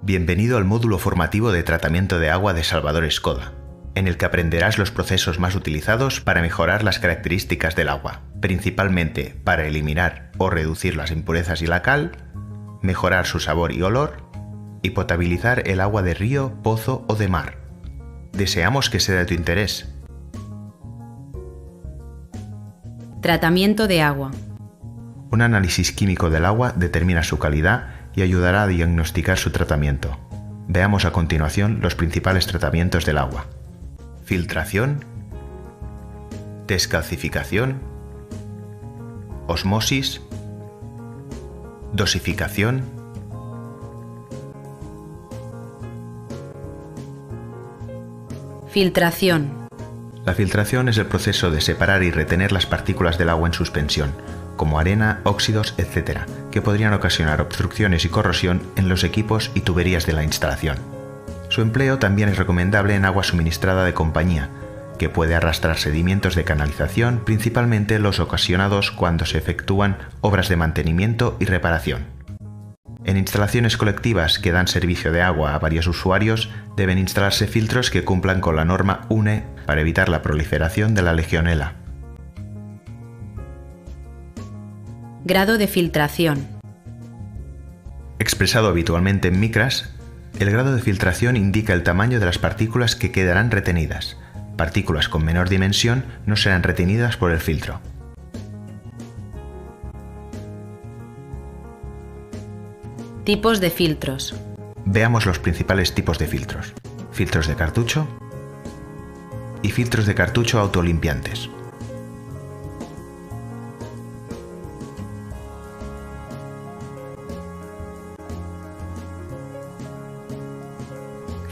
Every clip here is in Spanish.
Bienvenido al módulo formativo de tratamiento de agua de Salvador Skoda, en el que aprenderás los procesos más utilizados para mejorar las características del agua, principalmente para eliminar o reducir las impurezas y la cal, mejorar su sabor y olor, y potabilizar el agua de río, pozo o de mar. Deseamos que sea de tu interés. Tratamiento de agua. Un análisis químico del agua determina su calidad y ayudará a diagnosticar su tratamiento. Veamos a continuación los principales tratamientos del agua: filtración, descalcificación, osmosis, dosificación, filtración. La filtración es el proceso de separar y retener las partículas del agua en suspensión, como arena, óxidos, etc., que podrían ocasionar obstrucciones y corrosión en los equipos y tuberías de la instalación. Su empleo también es recomendable en agua suministrada de compañía, que puede arrastrar sedimentos de canalización, principalmente los ocasionados cuando se efectúan obras de mantenimiento y reparación. En instalaciones colectivas que dan servicio de agua a varios usuarios, deben instalarse filtros que cumplan con la norma UNE para evitar la proliferación de la legionela. Grado de filtración. Expresado habitualmente en micras, el grado de filtración indica el tamaño de las partículas que quedarán retenidas. Partículas con menor dimensión no serán retenidas por el filtro. Tipos de filtros. Veamos los principales tipos de filtros: filtros de cartucho y filtros de cartucho autolimpiantes.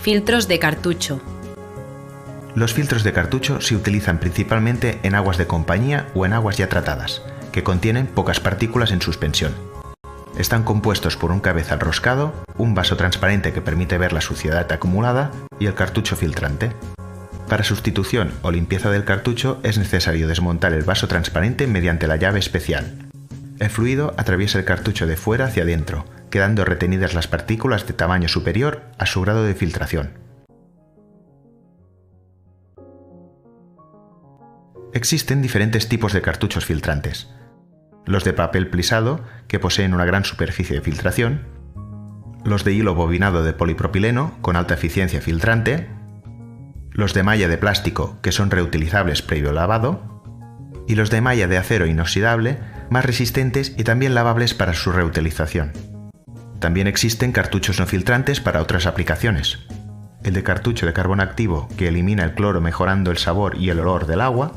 Filtros de cartucho. Los filtros de cartucho se utilizan principalmente en aguas de compañía o en aguas ya tratadas, que contienen pocas partículas en suspensión. Están compuestos por un cabezal roscado, un vaso transparente que permite ver la suciedad acumulada y el cartucho filtrante. Para sustitución o limpieza del cartucho es necesario desmontar el vaso transparente mediante la llave especial. El fluido atraviesa el cartucho de fuera hacia adentro, quedando retenidas las partículas de tamaño superior a su grado de filtración. Existen diferentes tipos de cartuchos filtrantes: los de papel plisado, que poseen una gran superficie de filtración; los de hilo bobinado de polipropileno, con alta eficiencia filtrante; los de malla de plástico, que son reutilizables previo lavado; y los de malla de acero inoxidable, más resistentes y también lavables para su reutilización. También existen cartuchos no filtrantes para otras aplicaciones: el de cartucho de carbón activo, que elimina el cloro mejorando el sabor y el olor del agua;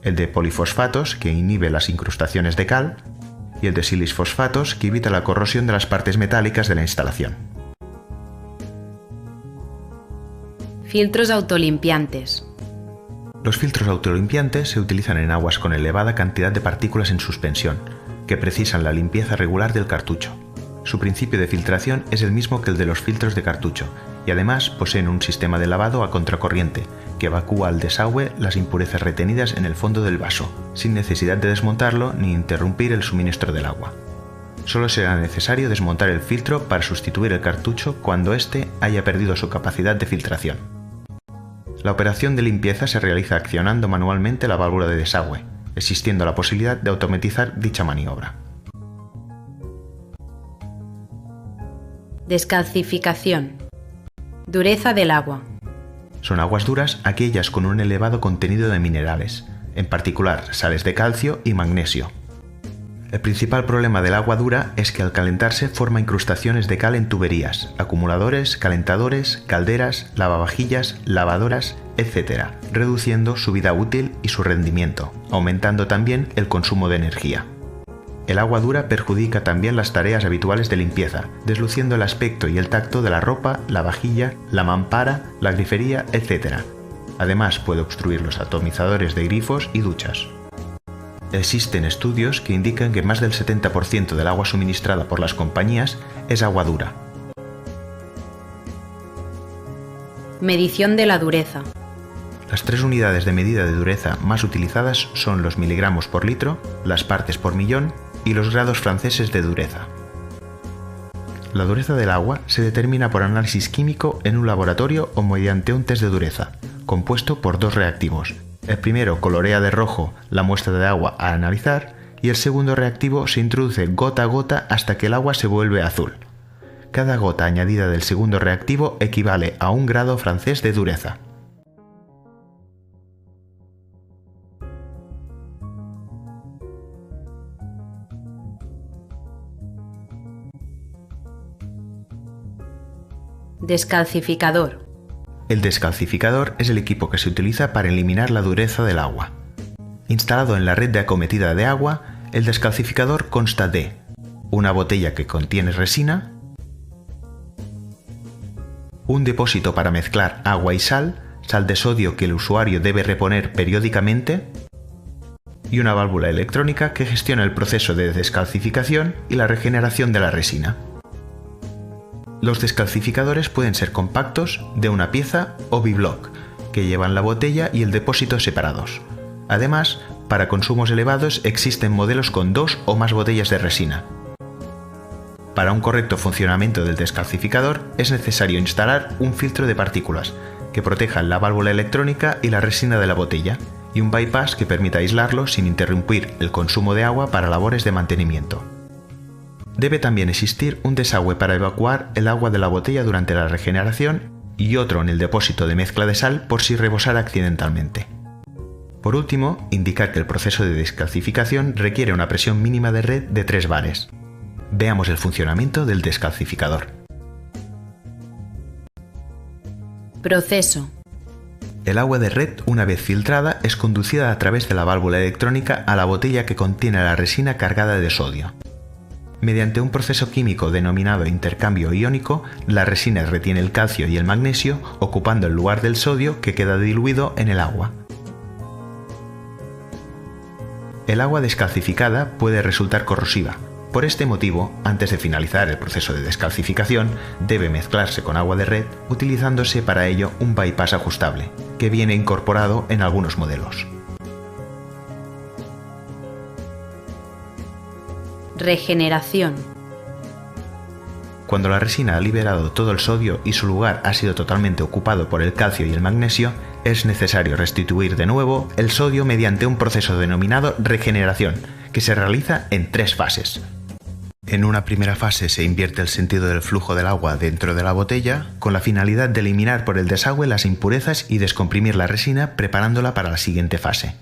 el de polifosfatos, que inhibe las incrustaciones de cal; y el de silisfosfatos, que evita la corrosión de las partes metálicas de la instalación. Filtros autolimpiantes. Los filtros autolimpiantes se utilizan en aguas con elevada cantidad de partículas en suspensión, que precisan la limpieza regular del cartucho. Su principio de filtración es el mismo que el de los filtros de cartucho, y además poseen un sistema de lavado a contracorriente, que evacúa al desagüe las impurezas retenidas en el fondo del vaso, sin necesidad de desmontarlo ni interrumpir el suministro del agua. Solo será necesario desmontar el filtro para sustituir el cartucho cuando éste haya perdido su capacidad de filtración. La operación de limpieza se realiza accionando manualmente la válvula de desagüe, existiendo la posibilidad de automatizar dicha maniobra. Descalcificación. Dureza del agua. Son aguas duras aquellas con un elevado contenido de minerales, en particular sales de calcio y magnesio. El principal problema del agua dura es que al calentarse forma incrustaciones de cal en tuberías, acumuladores, calentadores, calderas, lavavajillas, lavadoras, etc., reduciendo su vida útil y su rendimiento, aumentando también el consumo de energía. El agua dura perjudica también las tareas habituales de limpieza, desluciendo el aspecto y el tacto de la ropa, la vajilla, la mampara, la grifería, etc. Además, puede obstruir los atomizadores de grifos y duchas. Existen estudios que indican que más del 70% del agua suministrada por las compañías es agua dura. Medición de la dureza. Las 3 unidades de medida de dureza más utilizadas son los miligramos por litro, las partes por millón y los grados franceses de dureza. La dureza del agua se determina por análisis químico en un laboratorio o mediante un test de dureza, compuesto por dos reactivos. El primero colorea de rojo la muestra de agua a analizar y el segundo reactivo se introduce gota a gota hasta que el agua se vuelve azul. Cada gota añadida del segundo reactivo equivale a 1 grado francés de dureza. Descalcificador. El descalcificador es el equipo que se utiliza para eliminar la dureza del agua. Instalado en la red de acometida de agua, el descalcificador consta de una botella que contiene resina, un depósito para mezclar agua y sal de sodio que el usuario debe reponer periódicamente, y una válvula electrónica que gestiona el proceso de descalcificación y la regeneración de la resina. Los descalcificadores pueden ser compactos, de una pieza o biblock, que llevan la botella y el depósito separados. Además, para consumos elevados existen modelos con 2 o más botellas de resina. Para un correcto funcionamiento del descalcificador es necesario instalar un filtro de partículas que proteja la válvula electrónica y la resina de la botella, y un bypass que permita aislarlo sin interrumpir el consumo de agua para labores de mantenimiento. Debe también existir un desagüe para evacuar el agua de la botella durante la regeneración y otro en el depósito de mezcla de sal por si rebosara accidentalmente. Por último, indicar que el proceso de descalcificación requiere una presión mínima de red de 3 bares. Veamos el funcionamiento del descalcificador. Proceso. El agua de red, una vez filtrada, es conducida a través de la válvula electrónica a la botella que contiene la resina cargada de sodio. Mediante un proceso químico denominado intercambio iónico, la resina retiene el calcio y el magnesio, ocupando el lugar del sodio que queda diluido en el agua. El agua descalcificada puede resultar corrosiva. Por este motivo, antes de finalizar el proceso de descalcificación, debe mezclarse con agua de red, utilizándose para ello un bypass ajustable, que viene incorporado en algunos modelos. Regeneración. Cuando la resina ha liberado todo el sodio y su lugar ha sido totalmente ocupado por el calcio y el magnesio, es necesario restituir de nuevo el sodio mediante un proceso denominado regeneración, que se realiza en 3 fases. En una primera fase se invierte el sentido del flujo del agua dentro de la botella, con la finalidad de eliminar por el desagüe las impurezas y descomprimir la resina, preparándola para la siguiente fase.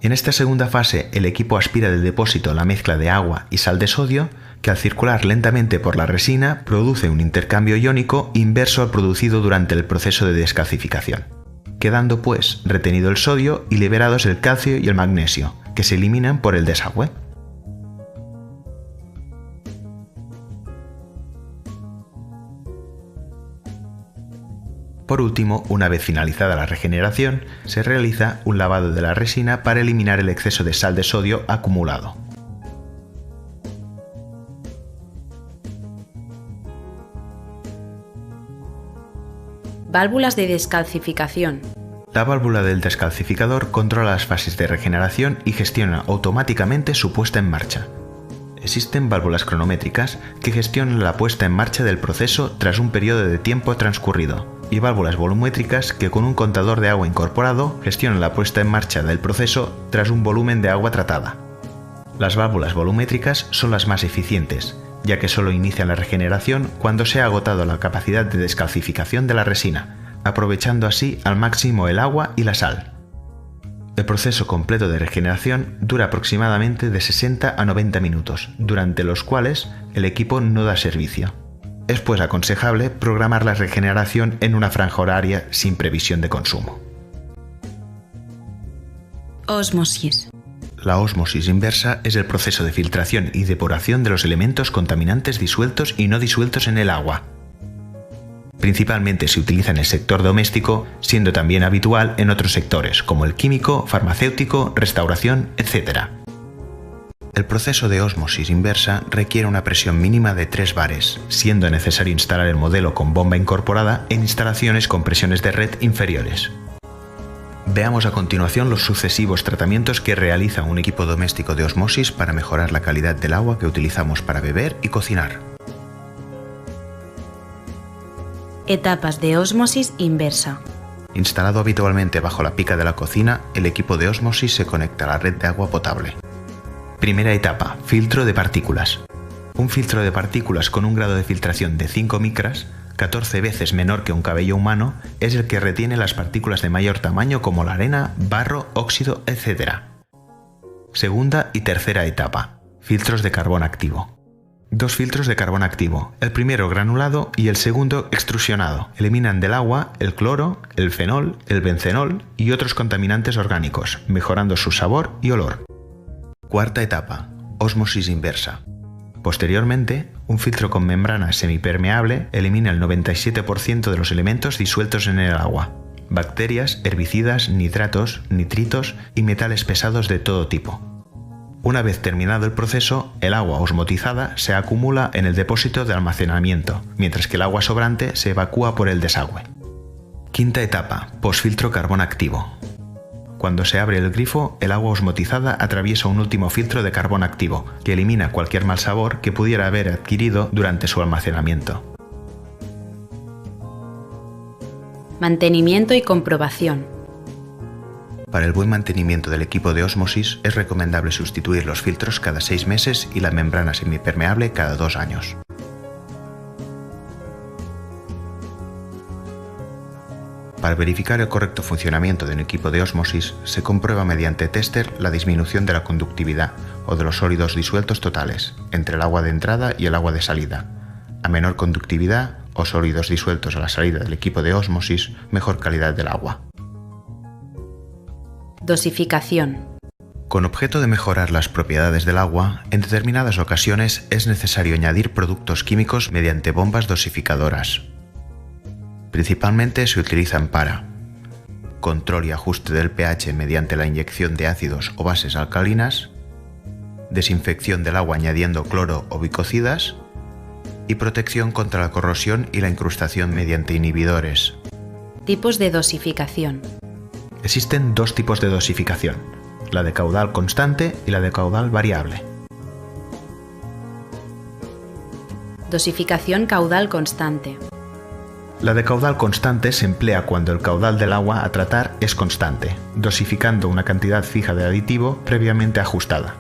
En esta segunda fase, el equipo aspira del depósito la mezcla de agua y sal de sodio, que al circular lentamente por la resina produce un intercambio iónico inverso al producido durante el proceso de descalcificación, quedando pues retenido el sodio y liberados el calcio y el magnesio, que se eliminan por el desagüe. Por último, una vez finalizada la regeneración, se realiza un lavado de la resina para eliminar el exceso de sal de sodio acumulado. Válvulas de descalcificación. La válvula del descalcificador controla las fases de regeneración y gestiona automáticamente su puesta en marcha. Existen válvulas cronométricas que gestionan la puesta en marcha del proceso tras un periodo de tiempo transcurrido, y válvulas volumétricas que con un contador de agua incorporado gestionan la puesta en marcha del proceso tras un volumen de agua tratada. Las válvulas volumétricas son las más eficientes, ya que solo inician la regeneración cuando se ha agotado la capacidad de descalcificación de la resina, aprovechando así al máximo el agua y la sal. El proceso completo de regeneración dura aproximadamente de 60 a 90 minutos, durante los cuales el equipo no da servicio. Es pues aconsejable programar la regeneración en una franja horaria sin previsión de consumo. Ósmosis. La ósmosis inversa es el proceso de filtración y depuración de los elementos contaminantes disueltos y no disueltos en el agua. Principalmente se utiliza en el sector doméstico, siendo también habitual en otros sectores como el químico, farmacéutico, restauración, etc. El proceso de ósmosis inversa requiere una presión mínima de 3 bares, siendo necesario instalar el modelo con bomba incorporada en instalaciones con presiones de red inferiores. Veamos a continuación los sucesivos tratamientos que realiza un equipo doméstico de ósmosis para mejorar la calidad del agua que utilizamos para beber y cocinar. Etapas de ósmosis inversa. Instalado habitualmente bajo la pica de la cocina, el equipo de ósmosis se conecta a la red de agua potable. Primera etapa, filtro de partículas. Un filtro de partículas con un grado de filtración de 5 micras, 14 veces menor que un cabello humano, es el que retiene las partículas de mayor tamaño como la arena, barro, óxido, etc. Segunda y tercera etapa, filtros de carbón activo. Dos filtros de carbón activo, el primero granulado y el segundo extrusionado. Eliminan del agua el cloro, el fenol, el bencenol y otros contaminantes orgánicos, mejorando su sabor y olor. Cuarta etapa, ósmosis inversa. Posteriormente, un filtro con membrana semipermeable elimina el 97% de los elementos disueltos en el agua: bacterias, herbicidas, nitratos, nitritos y metales pesados de todo tipo. Una vez terminado el proceso, el agua osmotizada se acumula en el depósito de almacenamiento, mientras que el agua sobrante se evacúa por el desagüe. Quinta etapa, posfiltro carbón activo. Cuando se abre el grifo, el agua osmotizada atraviesa un último filtro de carbón activo, que elimina cualquier mal sabor que pudiera haber adquirido durante su almacenamiento. Mantenimiento y comprobación. Para el buen mantenimiento del equipo de ósmosis es recomendable sustituir los filtros cada 6 meses y la membrana semipermeable cada 2 años. Para verificar el correcto funcionamiento de un equipo de ósmosis, se comprueba mediante téster la disminución de la conductividad o de los sólidos disueltos totales entre el agua de entrada y el agua de salida. A menor conductividad o sólidos disueltos a la salida del equipo de ósmosis, mejor calidad del agua. Dosificación. Con objeto de mejorar las propiedades del agua, en determinadas ocasiones es necesario añadir productos químicos mediante bombas dosificadoras. Principalmente se utilizan para control y ajuste del pH mediante la inyección de ácidos o bases alcalinas, desinfección del agua añadiendo cloro o bicocidas y protección contra la corrosión y la incrustación mediante inhibidores. Tipos de dosificación. Existen 2 tipos de dosificación, la de caudal constante y la de caudal variable. Dosificación caudal constante. La de caudal constante se emplea cuando el caudal del agua a tratar es constante, dosificando una cantidad fija de aditivo previamente ajustada.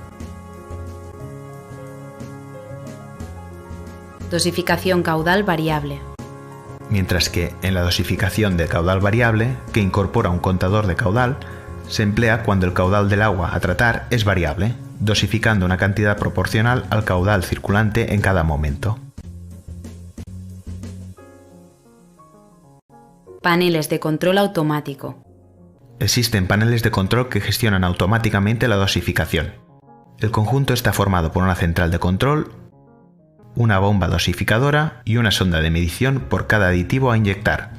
Dosificación caudal variable. Mientras que en la dosificación de caudal variable, que incorpora un contador de caudal, se emplea cuando el caudal del agua a tratar es variable, dosificando una cantidad proporcional al caudal circulante en cada momento. Paneles de control automático. Existen paneles de control que gestionan automáticamente la dosificación. El conjunto está formado por una central de control, una bomba dosificadora y una sonda de medición por cada aditivo a inyectar.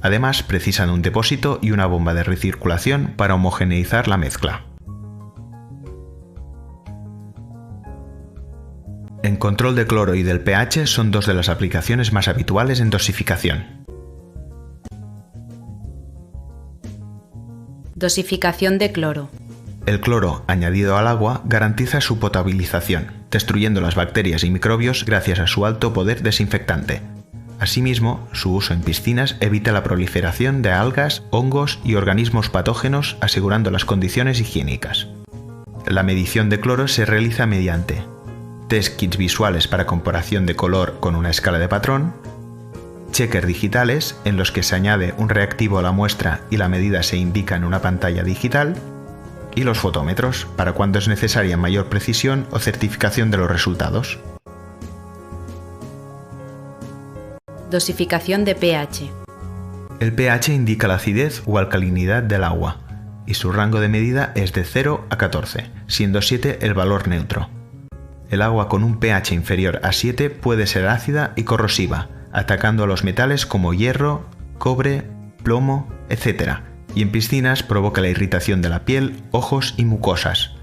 Además, precisan un depósito y una bomba de recirculación para homogeneizar la mezcla. En control de cloro y del pH son 2 de las aplicaciones más habituales en dosificación. Dosificación de cloro. El cloro añadido al agua garantiza su potabilización, destruyendo las bacterias y microbios gracias a su alto poder desinfectante. Asimismo, su uso en piscinas evita la proliferación de algas, hongos y organismos patógenos, asegurando las condiciones higiénicas. La medición de cloro se realiza mediante test kits visuales para comparación de color con una escala de patrón, checkers digitales en los que se añade un reactivo a la muestra y la medida se indica en una pantalla digital, y los fotómetros, para cuando es necesaria mayor precisión o certificación de los resultados. Dosificación de pH. El pH indica la acidez o alcalinidad del agua, y su rango de medida es de 0 a 14, siendo 7 el valor neutro. El agua con un pH inferior a 7 puede ser ácida y corrosiva, atacando a los metales como hierro, cobre, plomo, etc., y en piscinas provoca la irritación de la piel, ojos y mucosas.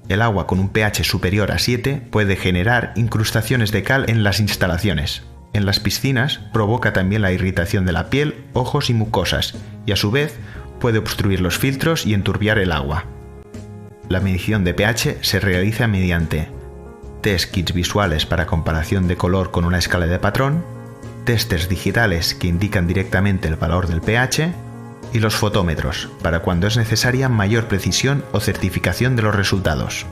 El agua con un pH superior a 7 puede generar incrustaciones de cal en las instalaciones, En las piscinas provoca también la irritación de la piel, ojos y mucosas, y a su vez puede obstruir los filtros y enturbiar el agua. La medición de pH se realiza mediante test kits visuales para comparación de color con una escala de patrón, testes digitales que indican directamente el valor del pH y los fotómetros para cuando es necesaria mayor precisión o certificación de los resultados.